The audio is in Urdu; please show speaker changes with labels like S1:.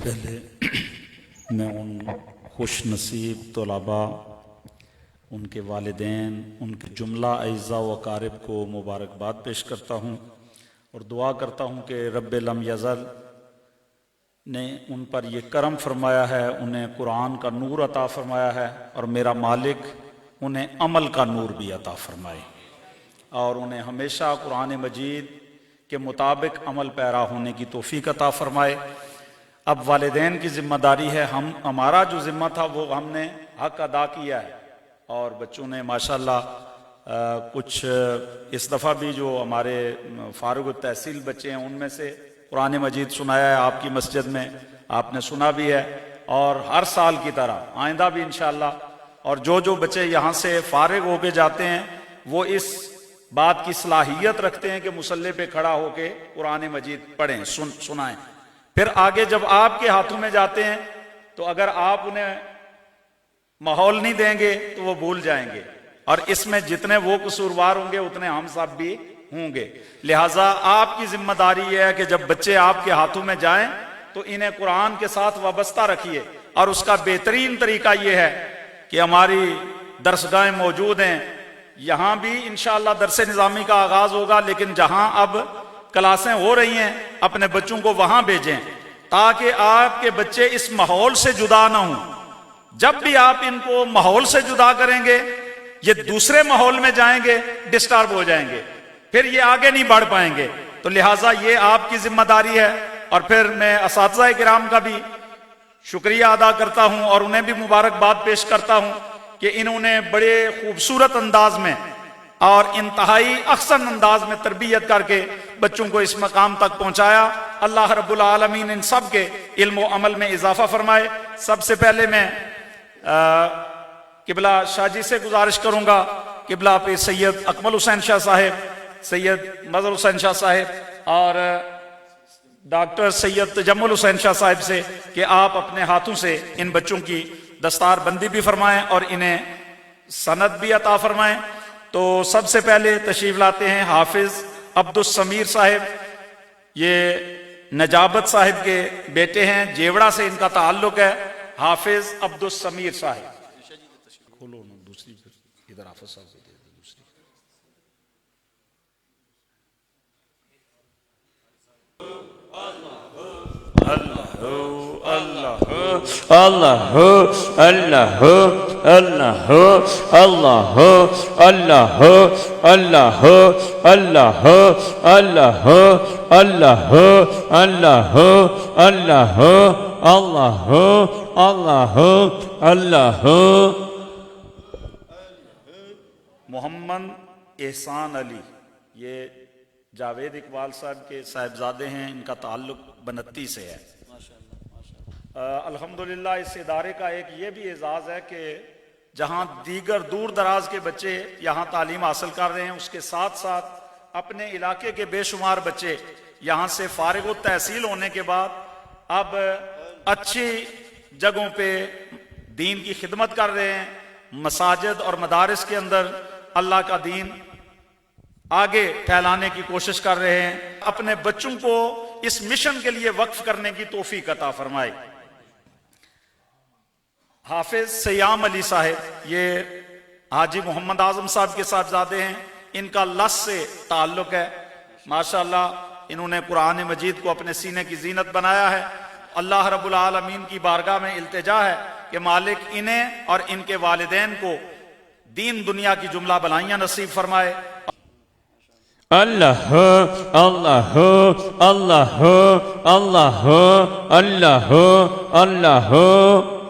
S1: پہلے میں ان خوش نصیب طلباء، ان کے والدین، ان کے جملہ اعزاء و اقارب کو مبارکباد پیش کرتا ہوں اور دعا کرتا ہوں کہ رب لم یزل نے ان پر یہ کرم فرمایا ہے، انہیں قرآن کا نور عطا فرمایا ہے، اور میرا مالک انہیں عمل کا نور بھی عطا فرمائے اور انہیں ہمیشہ قرآن مجید کے مطابق عمل پیرا ہونے کی توفیق عطا فرمائے۔ اب والدین کی ذمہ داری ہے، ہمارا جو ذمہ تھا وہ ہم نے حق ادا کیا ہے، اور بچوں نے ماشاءاللہ کچھ اس دفعہ بھی جو ہمارے فارغ التحصیل بچے ہیں ان میں سے قرآن مجید سنایا ہے آپ کی مسجد میں، آپ نے سنا بھی ہے، اور ہر سال کی طرح آئندہ بھی انشاءاللہ، اور جو بچے یہاں سے فارغ ہو کے جاتے ہیں وہ اس بات کی صلاحیت رکھتے ہیں کہ مصلی پہ کھڑا ہو کے قرآن مجید پڑھیں، سنائیں۔ پھر آگے جب آپ کے ہاتھوں میں جاتے ہیں تو اگر آپ انہیں ماحول نہیں دیں گے تو وہ بھول جائیں گے، اور اس میں جتنے وہ قصوروار ہوں گے اتنے ہم سب بھی ہوں گے۔ لہٰذا آپ کی ذمہ داری یہ ہے کہ جب بچے آپ کے ہاتھوں میں جائیں تو انہیں قرآن کے ساتھ وابستہ رکھیے، اور اس کا بہترین طریقہ یہ ہے کہ ہماری درسگاہیں موجود ہیں، یہاں بھی انشاءاللہ درس نظامی کا آغاز ہوگا، لیکن جہاں اب کلاسیں ہو رہی ہیں اپنے بچوں کو وہاں بھیجیں تاکہ آپ کے بچے اس ماحول سے جدا نہ ہوں۔ جب بھی آپ ان کو ماحول سے جدا کریں گے یہ دوسرے ماحول میں جائیں گے، ڈسٹرب ہو جائیں گے، پھر یہ آگے نہیں بڑھ پائیں گے۔ تو لہٰذا یہ آپ کی ذمہ داری ہے، اور پھر میں اساتذہ کرام کا بھی شکریہ ادا کرتا ہوں اور انہیں بھی مبارکباد پیش کرتا ہوں کہ انہوں نے بڑے خوبصورت انداز میں اور انتہائی احسن انداز میں تربیت کر کے بچوں کو اس مقام تک پہنچایا۔ اللہ رب العالمین ان سب کے علم و عمل میں اضافہ فرمائے۔ سب سے پہلے میں قبلہ شاہ جی سے گزارش کروں گا، قبلہ پہ سید اکمل حسین شاہ صاحب، سید مظہر حسین شاہ صاحب اور ڈاکٹر سید تجمل حسین شاہ صاحب سے کہ آپ اپنے ہاتھوں سے ان بچوں کی دستار بندی بھی فرمائیں اور انہیں سند بھی عطا فرمائیں۔ تو سب سے پہلے تشریف لاتے ہیں حافظ عبدالسمیر صاحب، یہ نجابت صاحب کے بیٹے ہیں، جیوڑا سے ان کا تعلق ہے۔ حافظ عبدالسمیر صاحب کھولو نا دوسری، پھر ادھر حافظ صاحب کو دے دو دوسری۔
S2: اللہ اللہ اللہ اللہ اللہ اللہ اللہ اللہ اللہ اللہ اللہ اللہ اللہ اللہ اللہ۔
S1: محمد احسان علی، یہ جاوید اقبال صاحب کے صاحبزادے ہیں، ان کا تعلق بنتی سے ہے۔ الحمدللہ اس ادارے کا ایک یہ بھی اعزاز ہے کہ جہاں دیگر دور دراز کے بچے یہاں تعلیم حاصل کر رہے ہیں، اس کے ساتھ ساتھ اپنے علاقے کے بے شمار بچے یہاں سے فارغ التحصیل ہونے کے بعد اب اچھی جگہوں پہ دین کی خدمت کر رہے ہیں، مساجد اور مدارس کے اندر اللہ کا دین آگے پھیلانے کی کوشش کر رہے ہیں۔ اپنے بچوں کو اس مشن کے لیے وقف کرنے کی توفیق عطا فرمائے۔ حافظ سیام علی صاحب، یہ حاجی محمد اعظم صاحب کے صاحبزادے ہیں، ان کا لس سے تعلق ہے۔ ماشاءاللہ انہوں نے قرآن مجید کو اپنے سینے کی زینت بنایا ہے۔ اللہ رب العالمین کی بارگاہ میں التجا ہے کہ مالک انہیں اور ان کے والدین کو دین دنیا کی جملہ بھلائیاں نصیب فرمائے۔
S2: اللہ اللہ اللہ اللہ اللہ اللہ